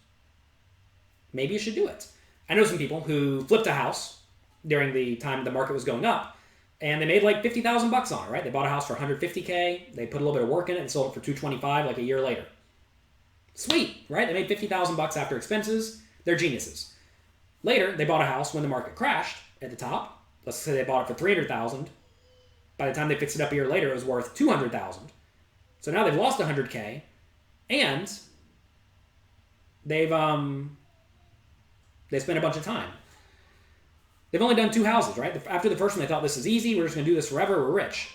maybe you should do it. I know some people who flipped a house during the time the market was going up, and they made like $50,000 on it, right? They bought a house for $150K, they put a little bit of work in it, and sold it for $225 like a year later. Sweet, right? They made $50,000 after expenses. They're geniuses. Later, they bought a house when the market crashed at the top. Let's say they bought it for $300,000. By the time they fixed it up a year later, it was worth $200,000. So now they've lost $100K, and they've spent a bunch of time. They've only done 2 houses, right? After the first one, they thought, this is easy. We're just going to do this forever. We're rich.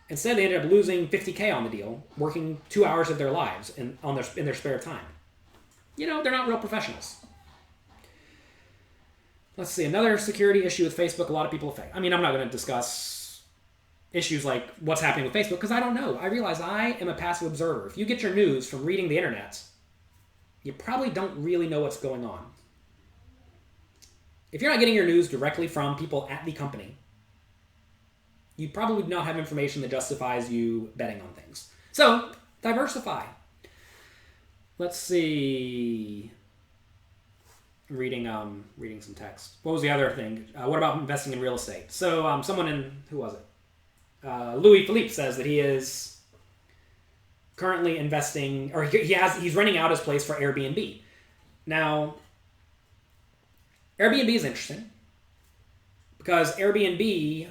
Instead, they ended up losing $50K on the deal, working 2 hours of their lives in their spare time. You know, they're not real professionals. Let's see. Another security issue with Facebook. A lot of people I'm not going to discuss issues like what's happening with Facebook because I don't know. I realize I am a passive observer. If you get your news from reading the internet, you probably don't really know what's going on. If you're not getting your news directly from people at the company, you probably do not have information that justifies you betting on things. So, diversify. Let's see. Reading some text. What was the other thing? What about investing in real estate? So, who was it? Louis Philippe says that he is currently investing, or he's renting out his place for Airbnb. Now, Airbnb is interesting because Airbnb,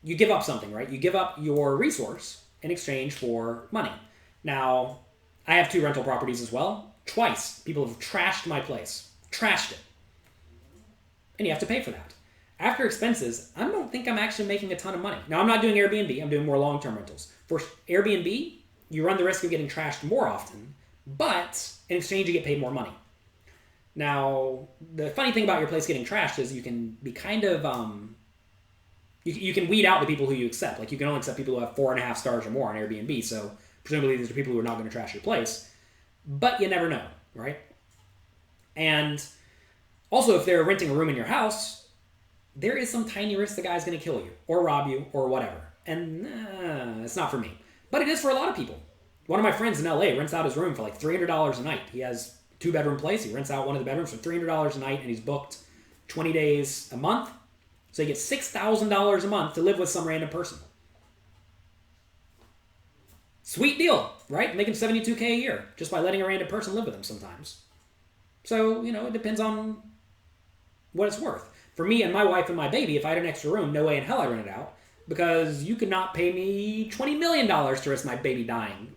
you give up something, right? You give up your resource in exchange for money. Now, I have 2 rental properties as well. Twice, people have trashed my place. Trashed it. And you have to pay for that. After expenses, I don't think I'm actually making a ton of money. Now, I'm not doing Airbnb. I'm doing more long-term rentals. For Airbnb, you run the risk of getting trashed more often, but in exchange, you get paid more money. Now, the funny thing about your place getting trashed is you can be kind of... You can weed out the people who you accept. Like, you can only accept people who have 4.5 stars or more on Airbnb, so presumably these are people who are not going to trash your place. But you never know, right? And also, if they're renting a room in your house... there is some tiny risk the guy's going to kill you or rob you or whatever. And it's not for me. But it is for a lot of people. One of my friends in LA rents out his room for like $300 a night. He has a 2-bedroom place. He rents out one of the bedrooms for $300 a night, and he's booked 20 days a month. So he gets $6,000 a month to live with some random person. Sweet deal, right? Making $72K a year just by letting a random person live with him sometimes. So, it depends on what it's worth. For me and my wife and my baby, if I had an extra room, no way in hell I'd rent it out. Because you could not pay me $20 million to risk my baby dying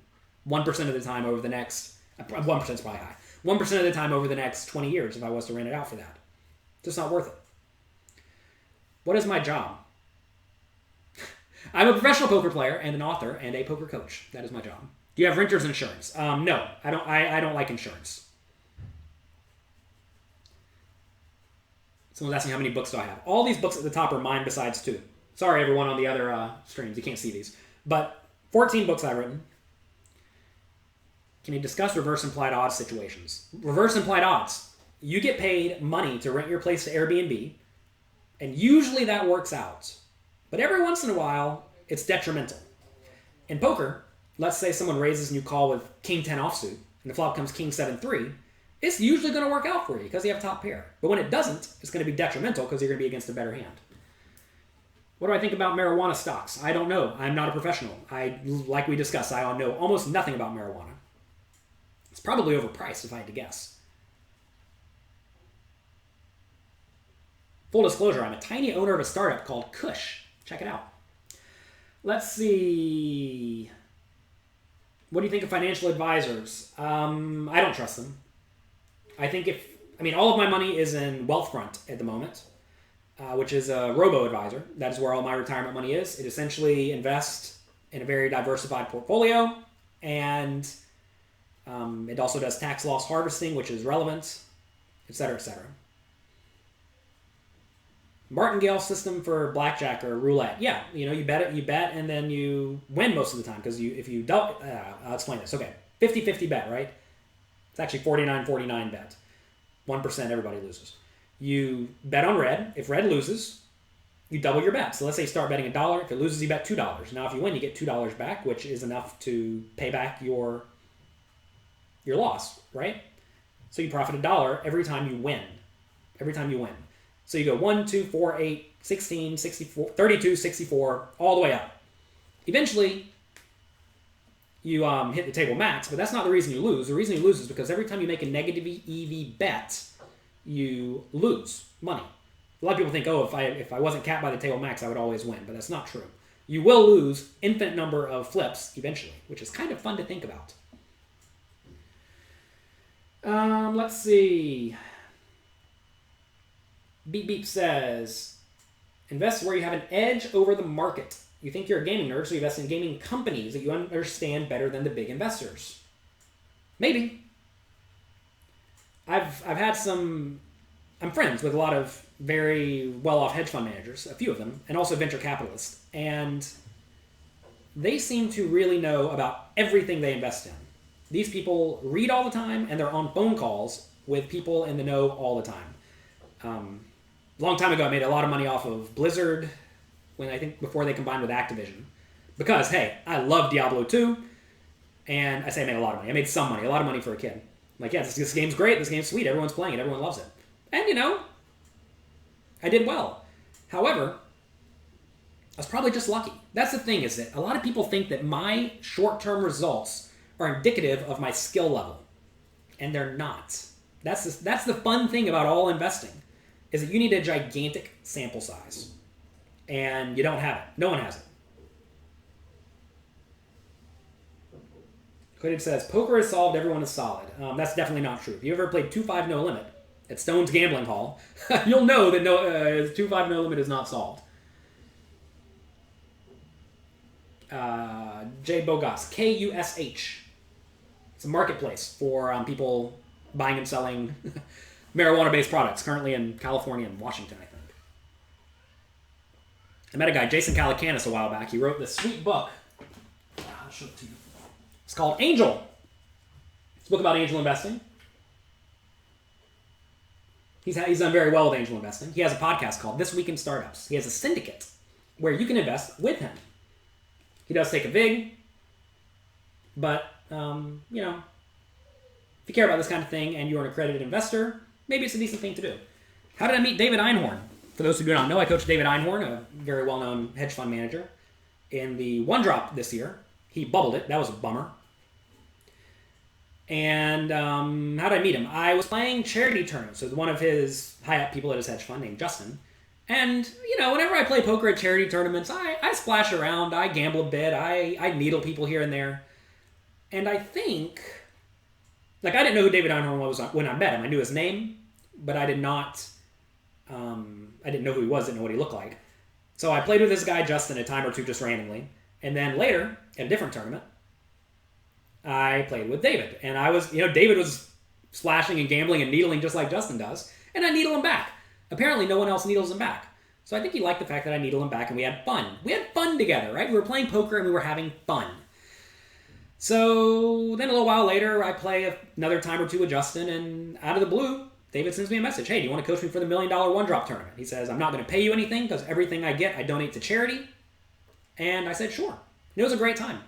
1% of the time over the next... 1% is probably high. 1% of the time over the next 20 years if I was to rent it out for that. Just not worth it. What is my job? I'm a professional poker player and an author and a poker coach. That is my job. Do you have renter's insurance? No, I don't. I don't like insurance. Someone's asking how many books do I have. All these books at the top are mine besides 2. Sorry, everyone on the other streams. You can't see these. But 14 books I've written. Can you discuss reverse implied odds situations? Reverse implied odds. You get paid money to rent your place to Airbnb, and usually that works out. But every once in a while, it's detrimental. In poker, let's say someone raises and you call with King 10 offsuit, and the flop comes King 7-3, it's usually going to work out for you because you have top pair. But when it doesn't, it's going to be detrimental because you're going to be against a better hand. What do I think about marijuana stocks? I don't know. I'm not a professional. Like we discussed, I know almost nothing about marijuana. It's probably overpriced if I had to guess. Full disclosure, I'm a tiny owner of a startup called Kush. Check it out. Let's see. What do you think of financial advisors? I don't trust them. I think all of my money is in Wealthfront at the moment, which is a robo-advisor. That is where all my retirement money is. It essentially invests in a very diversified portfolio, and it also does tax loss harvesting, which is relevant, etc., etc. Martingale system for blackjack or roulette. Yeah, you bet and then you win most of the time because if you don't, I'll explain this. Okay, 50-50 bet, right? It's actually 49-49 bet. 1% everybody loses. You bet on red. If red loses, you double your bet. So let's say you start betting $1. If it loses, you bet $2. Now if you win, you get $2 back, which is enough to pay back your loss, right? So you profit $1 every time you win. Every time you win. So you go 1, 2, 4, 8, 16, 64, 32, 64, all the way up. Eventually, you hit the table max, but that's not the reason you lose. The reason you lose is because every time you make a negative EV bet, you lose money. A lot of people think, if I wasn't capped by the table max, I would always win, but that's not true. You will lose infinite number of flips eventually, which is kind of fun to think about. Let's see. Beep Beep says, invest where you have an edge over the market. You think you're a gaming nerd, so you invest in gaming companies that you understand better than the big investors. Maybe. I'm friends with a lot of very well-off hedge fund managers, a few of them, and also venture capitalists. And they seem to really know about everything they invest in. These people read all the time, and they're on phone calls with people in the know all the time. A long time ago, I made a lot of money off of Blizzard, before they combined with Activision. Because, hey, I love Diablo 2, and I say I made a lot of money. I made some money, a lot of money for a kid. I'm like, yeah, this game's great, this game's sweet, everyone's playing it, everyone loves it. And, I did well. However, I was probably just lucky. That's the thing, is that a lot of people think that my short-term results are indicative of my skill level. And they're not. That's the fun thing about all investing, is that you need a gigantic sample size. And you don't have it. No one has it. Hooded says, poker is solved, everyone is solid. That's definitely not true. If you ever played 2-5 no limit at Stone's Gambling Hall, you'll know that 2-5 no limit is not solved. J Bogas, Kush. It's a marketplace for people buying and selling marijuana-based products, currently in California and Washington, I think. I met a guy, Jason Calacanis, a while back. He wrote this sweet book. I'll show it to you. It's called Angel. It's a book about angel investing. He's done very well with angel investing. He has a podcast called This Week in Startups. He has a syndicate where you can invest with him. He does take a vig, but, if you care about this kind of thing and you're an accredited investor, maybe it's a decent thing to do. How did I meet David Einhorn? For those who do not know, I coached David Einhorn, a very well-known hedge fund manager, in the one drop this year. He bubbled it. That was a bummer. And how did I meet him? I was playing charity tournaments with one of his high-up people at his hedge fund named Justin. And, whenever I play poker at charity tournaments, I splash around, I gamble a bit, I needle people here and there. And I think, I didn't know who David Einhorn was when I met him. I knew his name, but I did not I didn't know who he was, didn't know what he looked like. So I played with this guy, Justin, a time or two just randomly. And then later, at a different tournament, I played with David. And I was, David was splashing and gambling and needling just like Justin does. And I needle him back. Apparently no one else needles him back. So I think he liked the fact that I needle him back and we had fun. We had fun together, right? We were playing poker and we were having fun. So then a little while later, I play another time or two with Justin, and out of the blue, David sends me a message. Hey, do you want to coach me for the $1 Million One-Drop tournament? He says, I'm not going to pay you anything because everything I get, I donate to charity. And I said, sure. And it was a great time.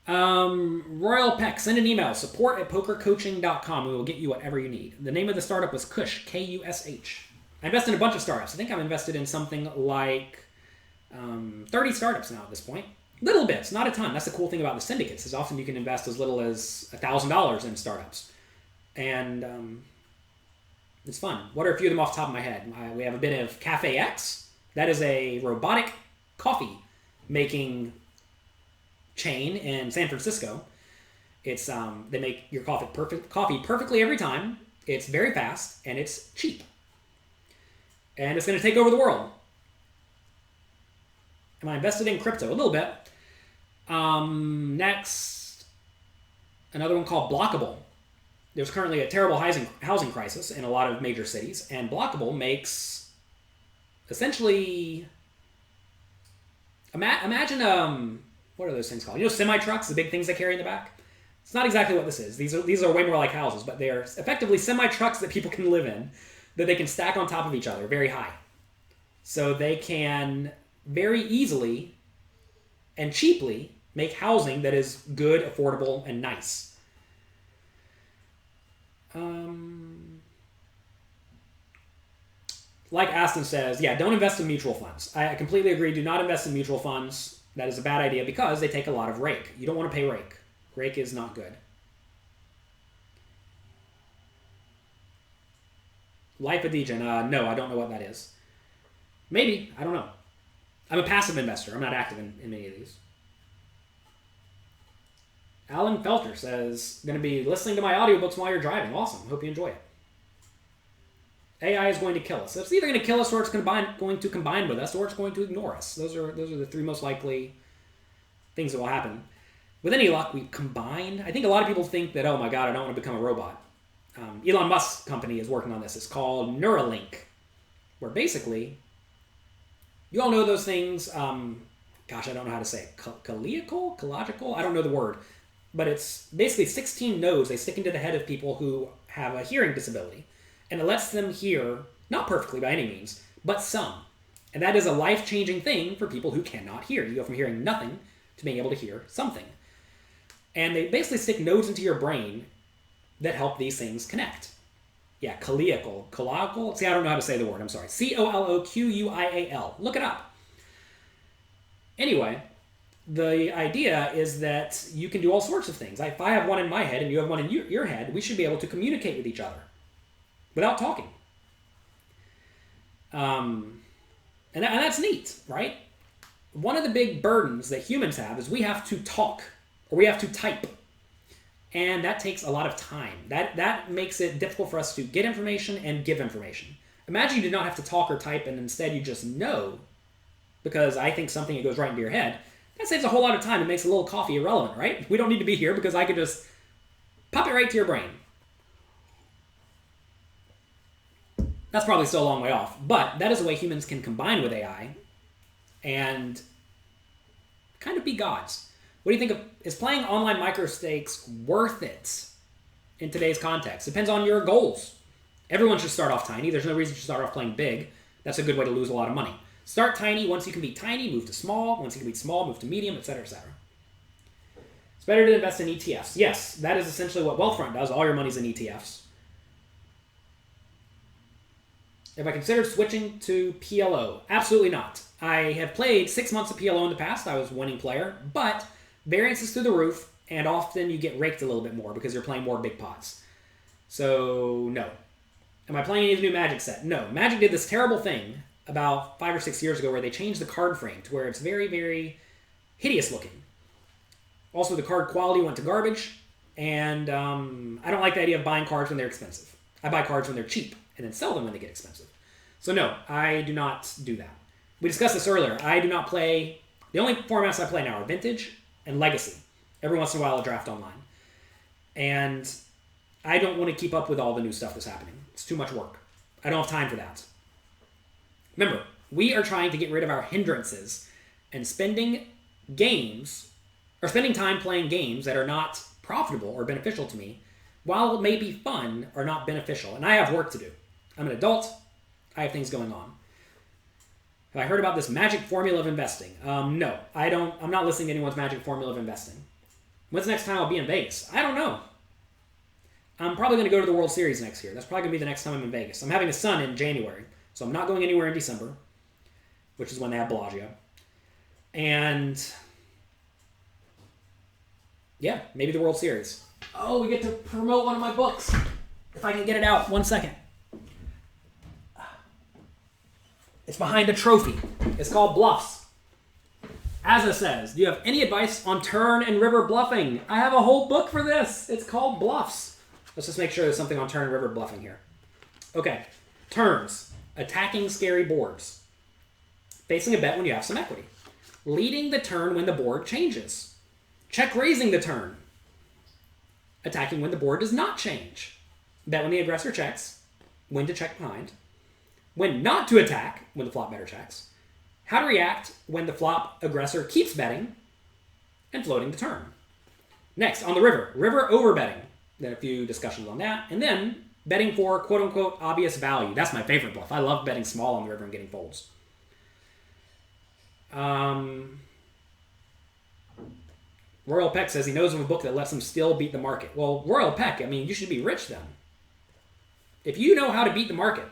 Royal Peck, send an email, support@pokercoaching.com. We will get you whatever you need. The name of the startup was Kush, Kush. I invested in a bunch of startups. I think I'm invested in something like 30 startups now at this point. Little bits, not a ton. That's the cool thing about the syndicates, is often you can invest as little as $1,000 in startups. And it's fun. What are a few of them off the top of my head? We have a bit of Cafe X. That is a robotic coffee making chain in San Francisco. It's they make your coffee perfectly every time. It's very fast and it's cheap. And it's going to take over the world. Am I invested in crypto? A little bit. Next, another one called Blockable. There's currently a terrible housing crisis in a lot of major cities, and Blockable makes essentially imagine what are those things called? Semi-trucks, the big things they carry in the back. It's not exactly what this is. These are way more like houses, but they are effectively semi-trucks that people can live in, that they can stack on top of each other very high. So they can very easily and cheaply make housing that is good, affordable, and nice. Like Aston says, yeah, don't invest in mutual funds. I completely agree. Do not invest in mutual funds. That is a bad idea because they take a lot of rake. You don't want to pay rake. Rake is not good. Life Adhesion. No, I don't know what that is. Maybe. I don't know. I'm a passive investor. I'm not active in many of these. Alan Felter says, going to be listening to my audiobooks while you're driving. Awesome. Hope you enjoy it. AI is going to kill us. So it's either going to kill us or it's going to combine with us or it's going to ignore us. Those are the three most likely things that will happen. With any luck, we combined. I think a lot of people think that, oh my God, I don't want to become a robot. Elon Musk's company is working on this. It's called Neuralink, where basically, you all know those things. I don't know how to say it. Collogical? I don't know the word. But it's basically 16 nodes they stick into the head of people who have a hearing disability. And it lets them hear, not perfectly by any means, but some. And that is a life-changing thing for people who cannot hear. You go from hearing nothing to being able to hear something. And they basically stick nodes into your brain that help these things connect. Yeah, colloquial. See, I don't know how to say the word. I'm sorry. Colloquial. Look it up. Anyway, the idea is that you can do all sorts of things. If I have one in my head and you have one in your head, we should be able to communicate with each other without talking. And that's neat, right? One of the big burdens that humans have is we have to talk or we have to type. And that takes a lot of time. That makes it difficult for us to get information and give information. Imagine you do not have to talk or type and instead you just know, because I think something that goes right into your head. That saves a whole lot of time. It makes a little coffee irrelevant, right? We don't need to be here because I could just pop it right to your brain. That's probably still a long way off, but that is a way humans can combine with AI and kind of be gods. What do you think of, is playing online micro stakes worth it in today's context? Depends on your goals. Everyone should start off tiny. There's no reason to start off playing big. That's a good way to lose a lot of money. Start tiny. Once you can beat tiny, move to small. Once you can beat small, move to medium, etc., etc. It's better to invest in ETFs. Yes, that is essentially what Wealthfront does. All your money's in ETFs. Have I considered switching to PLO? Absolutely not. I have played 6 months of PLO in the past. I was a winning player, but variance is through the roof, and often you get raked a little bit more because you're playing more big pots. So, no. Am I playing any of the new Magic set? No. Magic did this terrible thing about 5 or 6 years ago where they changed the card frame to where it's very, very hideous looking. Also, the card quality went to garbage, and I don't like the idea of buying cards when they're expensive. I buy cards when they're cheap, and then sell them when they get expensive. So no, I do not do that. We discussed this earlier. I do not play... The only formats I play now are Vintage and Legacy. Every once in a while, I'll draft online. And I don't want to keep up with all the new stuff that's happening. It's too much work. I don't have time for that. Remember, we are trying to get rid of our hindrances and spending time playing games that are not profitable or beneficial to me, while it may be fun, are not beneficial. And I have work to do. I'm an adult. I have things going on. Have I heard about this magic formula of investing? No, I don't. I'm not listening to anyone's magic formula of investing. When's the next time I'll be in Vegas? I don't know. I'm probably going to go to the World Series next year. That's probably going to be the next time I'm in Vegas. I'm having a son in January, so I'm not going anywhere in December, which is when they have Bellagio. And yeah, maybe the World Series. Oh, we get to promote one of my books. If I can get it out. 1 second. It's behind a trophy. It's called Bluffs. Asa says, do you have any advice on turn and river bluffing? I have a whole book for this. It's called Bluffs. Let's just make sure there's something on turn and river bluffing here. Okay. Turns. Attacking scary boards. Facing a bet when you have some equity. Leading the turn when the board changes. Check raising the turn. Attacking when the board does not change. Bet when the aggressor checks. When to check behind. When not to attack when the flop better checks. How to react when the flop aggressor keeps betting. And floating the turn. Next, on the river. River overbetting. Then a few discussions on that. And then betting for quote-unquote obvious value. That's my favorite bluff. I love betting small on the river and getting folds. Royal Peck says he knows of a book that lets him still beat the market. Well, Royal Peck, I mean, you should be rich then. If you know how to beat the market,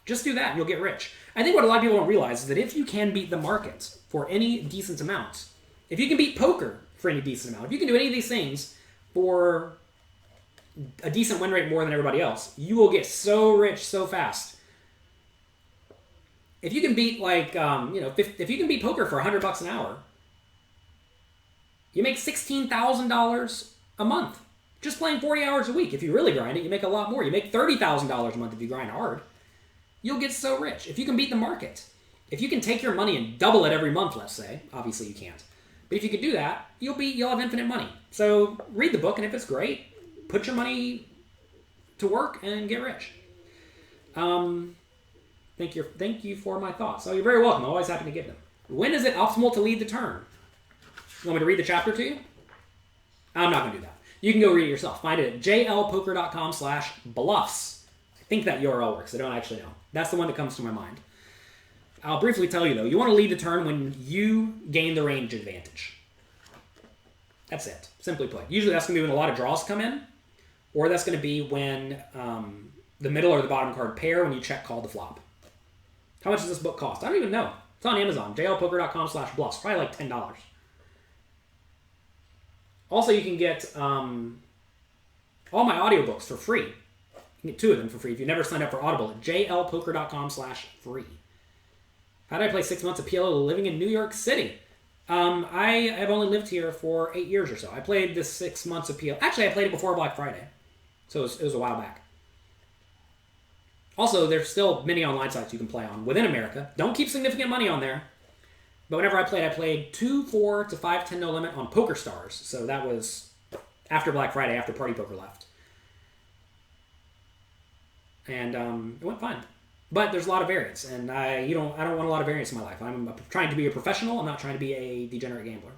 just do that and you'll get rich. I think what a lot of people don't realize is that if you can beat the market for any decent amount, if you can beat poker for any decent amount, if you can do any of these things for a decent win rate more than everybody else, you will get so rich so fast. If you can beat if you can beat poker for $100 an hour, you make $16,000 a month just playing 40 hours a week. If you really grind it, you make a lot more. You make $30,000 a month if you grind hard. You'll get so rich. If you can beat the market, if you can take your money and double it every month, let's say, obviously you can't. But if you can do that, you'll have infinite money. So read the book, and if it's great, put your money to work and get rich. Thank you for my thoughts. Oh, you're very welcome. I'm always happy to give them. When is it optimal to lead the turn? You want me to read the chapter to you? I'm not going to do that. You can go read it yourself. Find it at jlpoker.com/bluffs. I think that URL works. I don't actually know. That's the one that comes to my mind. I'll briefly tell you, though. You want to lead the turn when you gain the range advantage. That's it. Simply put. Usually that's going to be when a lot of draws come in, or that's going to be when the middle or the bottom card pair when you check call the flop. How much does this book cost? I don't even know. It's on Amazon. jlpoker.com/bluffs. Probably like $10. Also, you can get all my audiobooks for free. You can get 2 of them for free if you've never signed up for Audible at jlpoker.com/free. How did I play 6 months of PLO living in New York City? I have only lived here for 8 years or so. I played the 6 months of PLO. Actually, I played it before Black Friday. So it was a while back. Also, there's still many online sites you can play on within America. Don't keep significant money on there. But whenever I played 2, 4 to 5, 10 no limit on PokerStars. So that was after Black Friday, after Party Poker left. And it went fine. But there's a lot of variance, and I don't want a lot of variance in my life. I'm trying to be a professional. I'm not trying to be a degenerate gambler.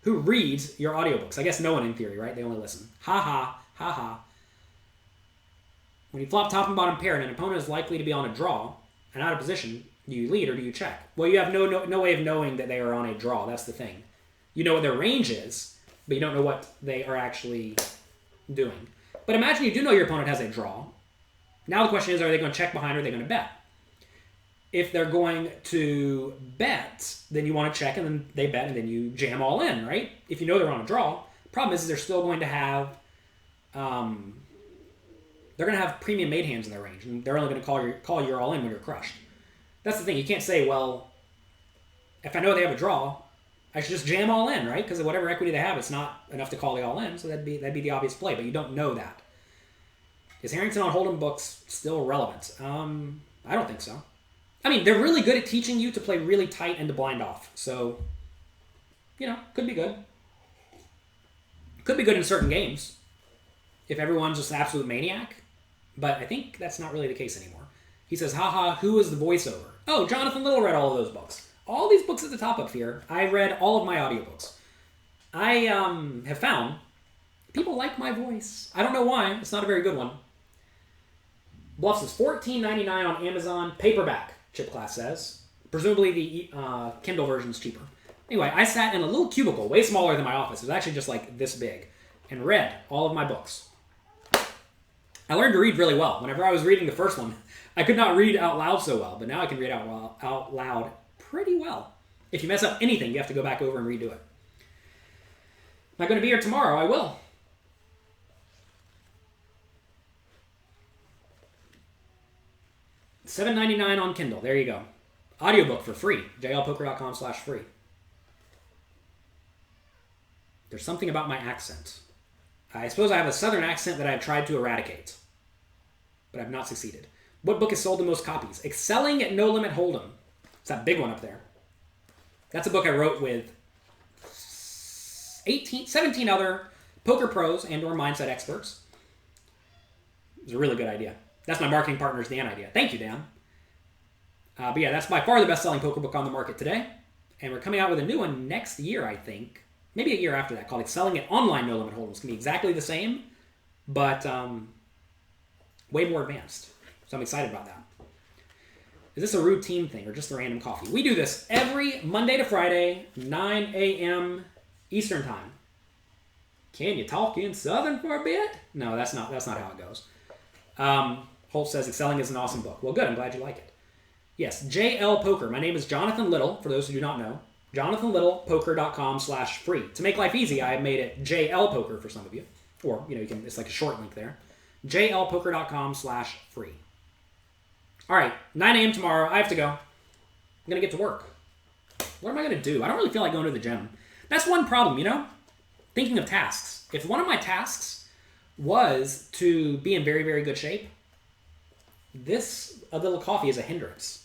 Who reads your audiobooks? I guess no one in theory, right? They only listen. Ha ha, ha ha. When you flop top and bottom pair and an opponent is likely to be on a draw and out of position, do you lead or do you check? Well, you have no way of knowing that they are on a draw. That's the thing. You know what their range is, but you don't know what they are actually doing. But imagine you do know your opponent has a draw. Now the question is, are they going to check behind or are they going to bet? If they're going to bet, then you want to check and then they bet and then you jam all in, right? If you know they're on a draw, the problem is they're still going to have premium made hands in their range, and they're only going to call your all in when you're crushed. That's the thing. You can't say, well, if I know they have a draw, I should just jam all in, right? Because whatever equity they have, it's not enough to call the all in, so that'd be the obvious play, but you don't know that. Is Harrington on Hold'em books still relevant? I don't think so. I mean, they're really good at teaching you to play really tight and to blind off. So, could be good. Could be good in certain games if everyone's just an absolute maniac. But I think that's not really the case anymore. He says, haha, who is the voiceover? Oh, Jonathan Little read all of those books. All these books at the top up here, I read all of my audiobooks. I have found people like my voice. I don't know why. It's not a very good one. Bluffs is $14.99 on Amazon. Paperback, Chip Class says. Presumably the Kindle version's cheaper. Anyway, I sat in a little cubicle, way smaller than my office. It was actually just like this big, and read all of my books. I learned to read really well. Whenever I was reading the first one, I could not read out loud so well, but now I can read out loud pretty well. If you mess up anything, you have to go back over and redo it. Am I going to be here tomorrow? I will. $7.99 on Kindle. There you go. Audiobook for free. jlpoker.com/free. There's something about my accent. I suppose I have a southern accent that I've tried to eradicate, but I've not succeeded. What book has sold the most copies? Excelling at No Limit Hold'em. It's that big one up there. That's a book I wrote with 17 other poker pros and or mindset experts. It was a really good idea. That's my marketing partner's Dan idea. Thank you, Dan. But yeah, that's by far the best-selling poker book on the market today. And we're coming out with a new one next year, I think. Maybe a year after that, called Excelling at Online No Limit Hold'em. It's going to be exactly the same, but way more advanced. So I'm excited about that. Is this a routine thing or just a random coffee? We do this every Monday to Friday, 9 a.m. Eastern Time. Can you talk in Southern for a bit? No, that's not how it goes. Holt says Excelling is an awesome book. Well, good. I'm glad you like it. Yes, JL Poker. My name is Jonathan Little, for those who do not know. JonathanLittlePoker.com/free. To make life easy, I made it JL Poker for some of you. Or, you can, it's like a short link there. JLPoker.com/free. All right, 9 a.m. tomorrow. I have to go. I'm going to get to work. What am I going to do? I don't really feel like going to the gym. That's one problem, Thinking of tasks. If one of my tasks was to be in very, very good shape, a little coffee is a hindrance.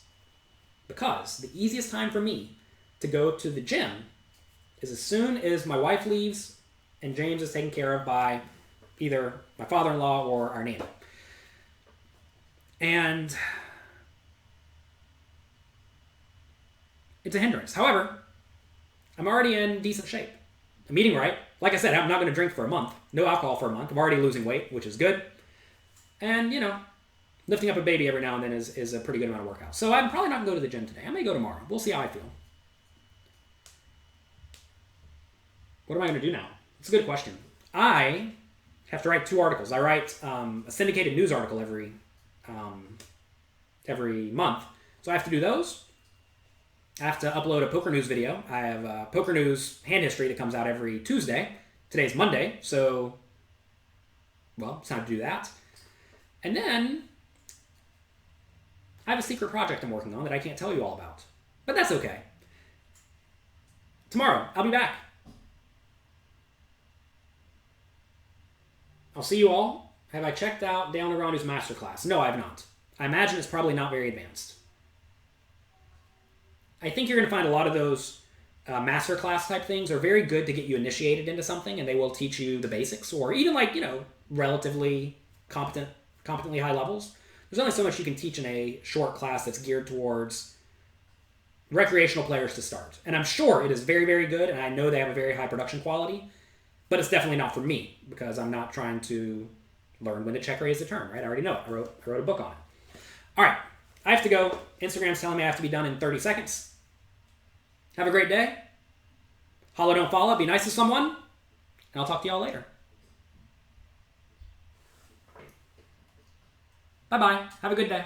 Because the easiest time for me to go to the gym is as soon as my wife leaves and James is taken care of by either my father-in-law or our nanny. And it's a hindrance. However, I'm already in decent shape. I'm eating right. Like I said, I'm not going to drink for a month. No alcohol for a month. I'm already losing weight, which is good. And, lifting up a baby every now and then is a pretty good amount of workout. So I'm probably not going to go to the gym today. I may go tomorrow. We'll see how I feel. What am I going to do now? It's a good question. I have to write 2 articles. I write a syndicated news article every month. So I have to do those. I have to upload a Poker News video. I have a Poker News hand history that comes out every Tuesday. Today's Monday, so, it's time to do that. And then I have a secret project I'm working on that I can't tell you all about. But that's okay. Tomorrow, I'll be back. I'll see you all. Have I checked out Dale Negreanu's masterclass? No, I have not. I imagine it's probably not very advanced. I think you're going to find a lot of those masterclass type things are very good to get you initiated into something, and they will teach you the basics, or even relatively competently high levels. There's only so much you can teach in a short class that's geared towards recreational players to start. And I'm sure it is very, very good, and I know they have a very high production quality, but it's definitely not for me, because I'm not trying to learn when to check raise the turn, right? I already know it. I wrote a book on it. All right, I have to go. Instagram's telling me I have to be done in 30 seconds. Have a great day. Holla, don't follow. Be nice to someone. And I'll talk to y'all later. Bye-bye. Have a good day.